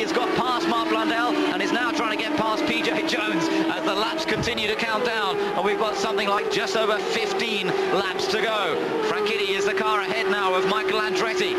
He's got past Mark Blundell and is now trying to get past PJ Jones as the laps continue to count down, and we've got something like just over 15 laps to go. Franchitti is the car ahead now of Michael Andretti.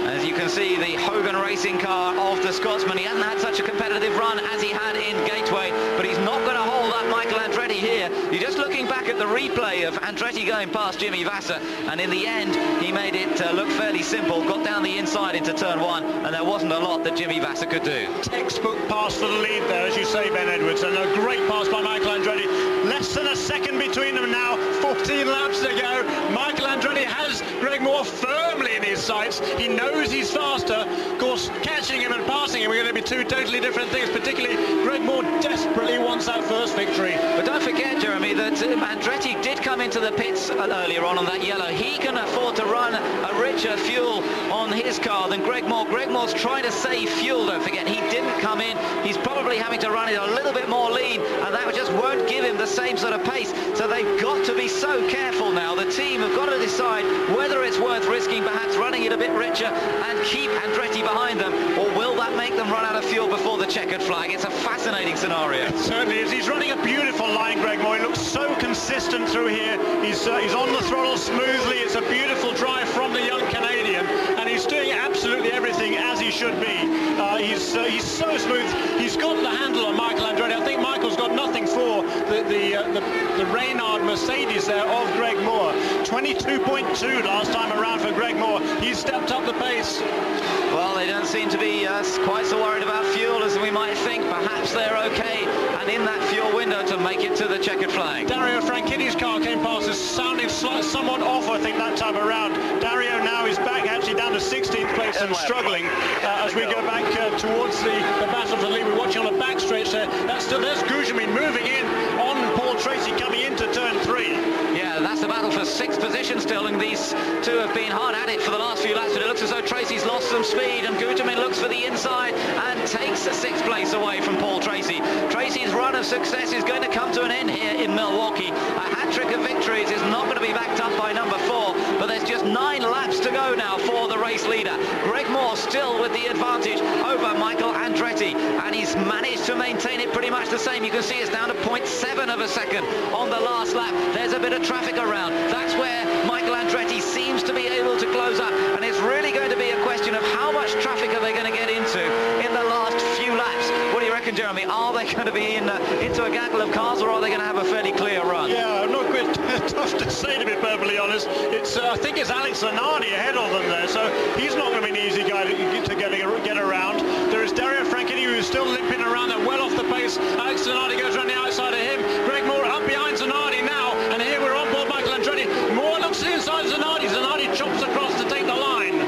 As you can see, the Hogan racing car of the Scotsman. He hasn't had such a competitive run as he had in Gateway, but he's not going to hold up Michael Andretti here. You're just looking back at the replay of Andretti going past Jimmy Vasser, and in the end, he made it look fairly simple. Got down the inside into turn one, and there wasn't a lot that Jimmy Vasser could do. Textbook pass for the lead there, as you say, Ben Edwards, and a great pass by Michael Andretti. Less than a second between them now, 14 laps to go. Michael Andretti has Greg Moore firmly in his sights. He knows he's faster. Of course, catching him and passing him are going to be two totally different things, particularly Greg Moore desperately wants that first victory. But don't forget, Jeremy, that Andretti did come into the pits earlier on that yellow. He can afford to run a richer fuel on his car than Greg Moore. Greg Moore's trying to save fuel, don't forget. He didn't come in. He's probably having to run it a little bit more lean, and that just won't give him the same sort of pace. So they've got to be so careful now. The team have got to decide whether it's worth risking perhaps running it a bit richer and keep Andretti behind them, or will that make them run out of fuel before the checkered flag? It's a fascinating scenario. It certainly is. He's running a beautiful line, Greg Moore. He looks so consistent through here. He's on the throttle smoothly. It's a beautiful drive from the young Canadian, and he's doing absolutely everything as he should be. He's so smooth. He's got the handle on Michael Andretti. I think Michael's got nothing for the Reynard Mercedes there of Greg Moore. 22.2 last time around for Greg Moore. He's stepped up the pace. Well, they don't seem to be quite so worried about fuel as we might think. Perhaps they're okay, and in that fuel window to make it to the checkered flag. Dario Franchitti's car came past us, sounding somewhat off, I think, that time around. Dario now is back actually down to 16th place and struggling as we go back towards the battle for the lead. We're watching on the back stretch there. There's Gugelmin moving in on Paul Tracy coming into turn 3. Yeah, that's the battle for sixth position still, and these two have been hard at it for the last few laps, but it looks as though Tracy's lost some speed, and Gugelmin looks for the inside and takes the sixth place away from Paul Tracy. Tracy's run of success is going to come to an end here in Milwaukee. A hat-trick of victories is not going to be backed up by number 4, but there's just 9 laps to go now for the race leader. Greg Moore still with the advantage over Michael Andretti, and he's managed to maintain it pretty much the same. You can see it's down to 0.7 of a second on the last lap. There's a bit of traffic around. That's where Michael Andretti seems to be able to close up, and it's really going to be a question of how much traffic are they going to get into in the last few laps. What do you reckon, Jeremy? Are they going to be into a gaggle of cars, or are they going to have a fairly clear run? Yeah, not quite tough to say, to be perfectly honest. I think it's Alex Zanardi ahead of them there, so he's not going to be an easy guy to get around. There is Dario Franchitti, who's still limping around there, well off the pace. Alex Zanardi goes around the outside of him. Greg Moore up behind Zanardi now, and here we're on board Michael Andretti. Moore looks inside Zanardi. Zanardi chops across to take the line.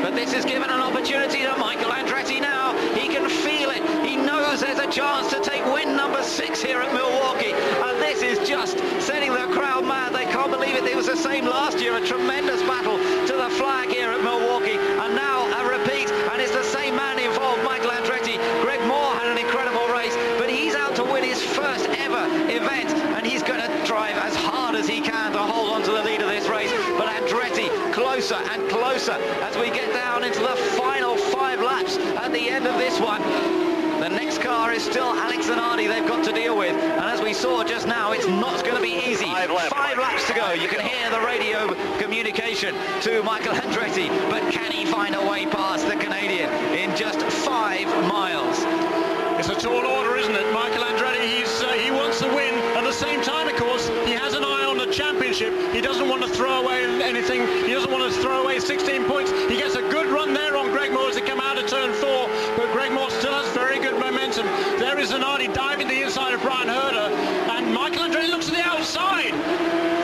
But this is given an opportunity to Michael Andretti now. He can feel it. He knows there's a chance to take win number 6 here at Milwaukee. And this is just setting the crowd mad. They can't believe it. It was the same last year. A tremendous battle to the flag here at Milwaukee. And now a repeat. And it's the same man involved, Michael Andretti. Greg Moore had an incredible race, but he's out to win his first ever event. And he's going to drive as hard as he can to hold on to the lead of this race. But Andretti closer and closer as we get down into the final 5 laps at the end of this one. The next car is still Alex Zanardi they've got to deal with, and as we saw just now, it's not going to be easy. 5 laps to go. You can hear the radio communication to Michael Andretti, but can he find a way past the Canadian in just 5 miles? It's a tall order, isn't it? Michael Andretti, he wants to win. At the same time, of course, he has an eye on the championship. He doesn't want to throw away anything. He doesn't want to throw away 16 points. He gets a good run there on Greg Moore as they come out of turn 4, but Greg Moore still has very good momentum. There is Zanardi diving the inside of Brian Herter, and Michael Andretti looks to the outside.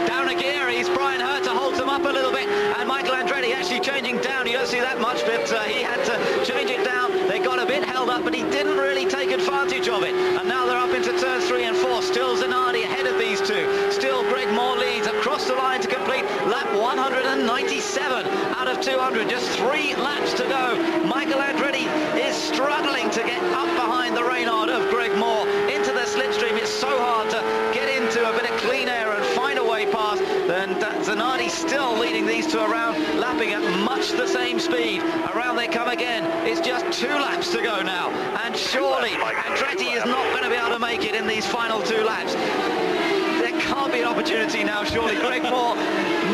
Down a gear, Brian Herter holds him up a little bit, and Michael Andretti actually changing down. You don't see that much, but he had to change it down. They got a bit held up, but he didn't really take advantage of it. And now they're up into turns 3 and 4. Still Zanardi ahead of these two. Still Greg Moore leads across the line to complete lap 197 out of 200. Just 3 laps to go. Michael Andretti is struggling to get up behind the Reynard of Greg Moore into the slipstream. It's so hard to get into a bit of clean air and find a way past. And Zanardi still leading these to around, lapping at much the same speed. Around they come again. It's just 2 laps to go now, and surely Andretti is not going to be able to make it in these final 2 laps. There can't be an opportunity now, surely. Greg Moore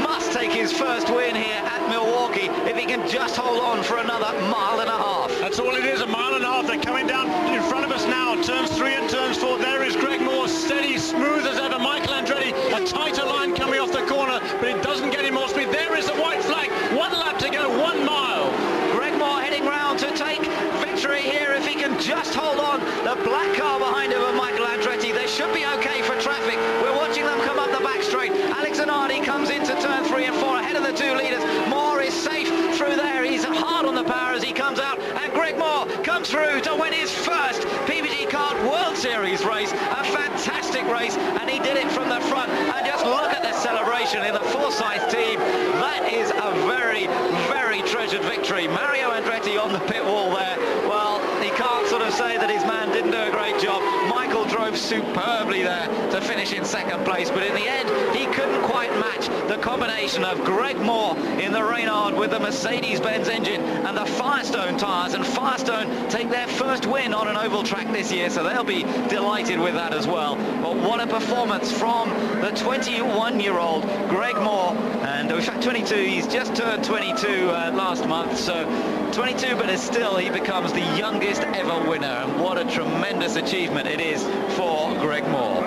must take his first win here at Milwaukee if he can just hold on for another 1.5 miles. That's all it is, 1.5 miles. They're coming down in front of us now. Turns 3 and turns 4. There is Greg Moore, steady, smooth as ever. Michael Andretti, a tighter line coming off the corner, but it doesn't get him more speed. There is the white flag. 1 lap to go, 1 mile. Greg Moore heading round to take victory here if he can just hold on. The black car behind him of Michael Andretti. They should be okay for traffic. We're watching them come up the back straight. Alex Zanardi comes into turn 3 and 4 ahead of the 2 leaders. Moore is safe through there. He's hard on the power as he comes out, and Greg Moore comes through to win his first PBG Kart World Series race. A fantastic race, and he did it from the front. And just look at the celebration in the Forsyth team. That is a very, very treasured victory. Mario Andretti on the pit wall there. Well, he can't sort of say that his man didn't do a great job. Michael drove superbly there to finish in 2nd place, but in the end he couldn't quite match the combination of Greg Moore in the Reynard with the Mercedes-Benz engine and the Firestone tyres, and Firestone take their first win on an oval track this year, so they'll be delighted with that as well. But what a performance from the 21-year-old Greg Moore, and in fact 22, he's just turned 22 last month, so 22, but still he becomes the youngest ever winner, and what a tremendous achievement it is for Greg Moore.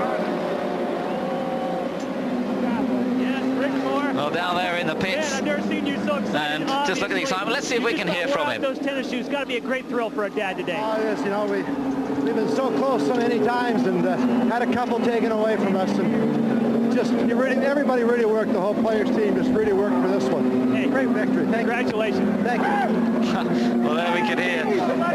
Well, down there in the pits, I've never seen you so excited. and just look at the excitement. Let's see if we can hear from him. Those tennis shoes got to be a great thrill for a dad today. Oh, yes, you know, we've been so close so many times, and had a couple taken away from us, and just everybody really worked. The whole players team just really worked for this one. Hey, great victory. Congratulations. Thank you. Well, there we could hear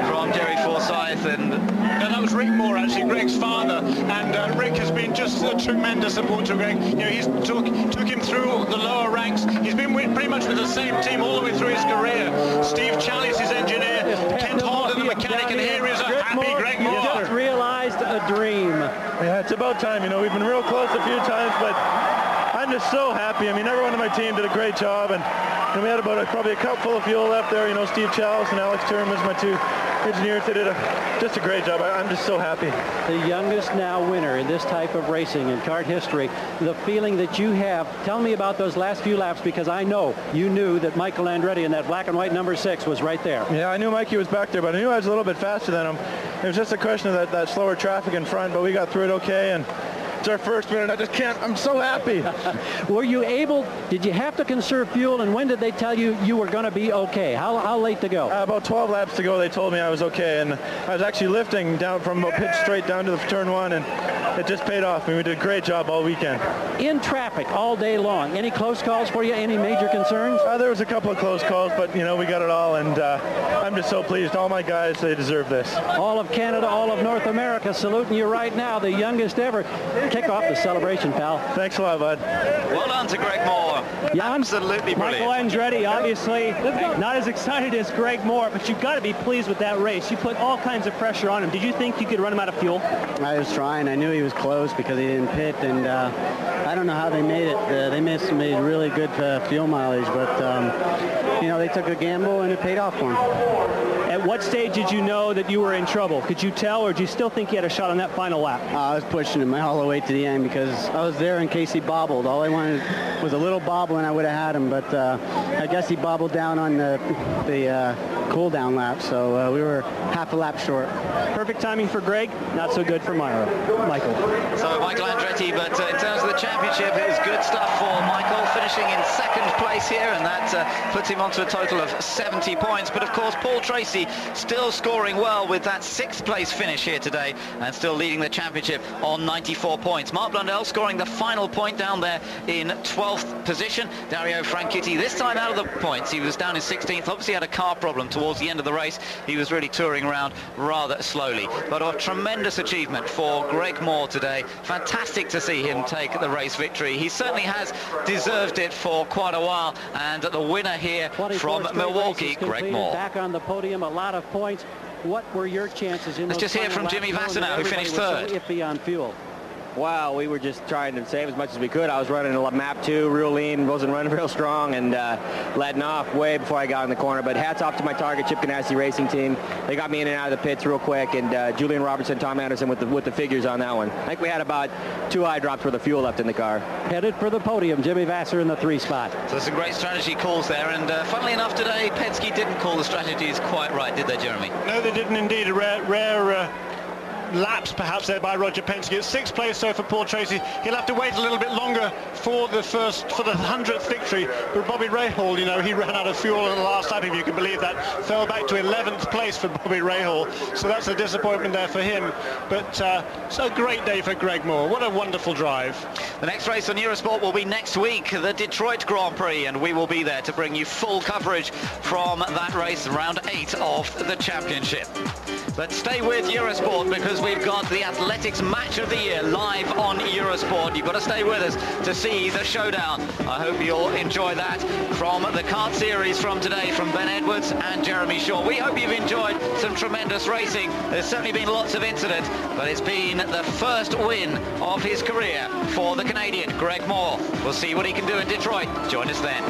from Jerry Forsyth, and that was Rick Moore, actually, Greg's father, and Rick has been just a tremendous support to Greg. You know, he's took him through the lower ranks. He's been pretty much with the same team all the way through his career. Steve Challis, his engineer, Kent Holden, the mechanic, and here is a happy Greg Moore. You just realized a dream. Yeah, it's about time. You know, we've been real close a few times, but I'm just so happy. I mean, everyone on my team did a great job, and we had probably a cup full of fuel left there. You know, Steve Challis and Alex Turmas, my 2 engineers, they did just a great job. I'm just so happy. The youngest now winner in this type of racing in kart history. The feeling that you have, tell me about those last few laps, because I know you knew that Michael Andretti in that black and white number 6 was right there. Yeah, I knew Mikey was back there, but I knew I was a little bit faster than him. It was just a question of that slower traffic in front, but we got through it okay, and it's our first win, and I'm so happy. Were you able, did you have to conserve fuel, and when did they tell you you were going to be okay? How late to go? About 12 laps to go, they told me I was okay, and I was actually lifting down from pit straight down to the turn 1, and it just paid off. I mean, we did a great job all weekend. In traffic all day long, any close calls for you, any major concerns? There was a couple of close calls, but, you know, we got it all, and I'm just so pleased. All my guys, they deserve this. All of Canada, all of North America saluting you right now, the youngest ever. Kick off the celebration, pal. Thanks a lot, bud. well done to Greg Moore. Absolutely brilliant. Michael Andretti, obviously not as excited as Greg Moore, but you've got to be pleased with that race. You put all kinds of pressure on him. Did you think you could run him out of fuel? I was trying. I knew he was close because he didn't pit, and I don't know how they made it. They made really good fuel mileage, but you know, they took a gamble and it paid off for them. At what stage did you know that you were in trouble? Could you tell, or do you still think he had a shot on that final lap? I was pushing him all the way to the end because I was there in case he bobbled. All I wanted was a little bobble and I would have had him, but I guess he bobbled down on the cool-down lap, so we were half a lap short. Perfect timing for Greg, not so good for Michael. So Michael Andretti, but in terms of the championship, it was good stuff for Michael, finishing in 2nd place here, and that puts him onto a total of 70 points. But of course, Paul Tracy still scoring well with that 6th place finish here today, and still leading the championship on 94 points. Mark Blundell scoring the final point down there in 12th position. Dario Franchitti this time out of the points. He was down in 16th, obviously had a car problem towards the end of the race. He was really touring around rather slowly, but a tremendous achievement for Greg Moore today. Fantastic to see him take the race victory. He certainly has deserved it for quite a while, and the winner here from Milwaukee, Greg Moore. Back on the podium, a lot of points. What were your chances in Let's just hear from Jimmy Vasser now, who finished 3rd. So iffy on fuel. Well, we were just trying to save as much as we could. I was running a map 2, real lean, wasn't running real strong, and letting off way before I got in the corner. But hats off to my target, Chip Ganassi Racing Team. They got me in and out of the pits real quick, and Julian Robertson, Tom Anderson with the figures on that one. I think we had about 2 eye drops worth of fuel left in the car. Headed for the podium, Jimmy Vasser in the 3 spot. So some great strategy calls there, and funnily enough today, Penske didn't call the strategies quite right, did they, Jeremy? No, they didn't indeed. A rare lapse perhaps there by Roger Penske. It's 6th place so for Paul Tracy. He'll have to wait a little bit longer for the 100th victory. But Bobby Rahal, you know, he ran out of fuel in the last lap, if you can believe that. Fell back to 11th place for Bobby Rahal. So that's a disappointment there for him. But it's a great day for Greg Moore. What a wonderful drive. The next race on Eurosport will be next week, the Detroit Grand Prix, and we will be there to bring you full coverage from that race, round 8 of the championship. But stay with Eurosport, because we've got the athletics match of the year live on Eurosport. You've got to stay with us to see the showdown. I hope you'll enjoy that from the kart series from today from Ben Edwards and Jeremy Shaw. We hope you've enjoyed some tremendous racing. There's certainly been lots of incident, but it's been the first win of his career for the Canadian Greg Moore. We'll see what he can do in Detroit. Join us then.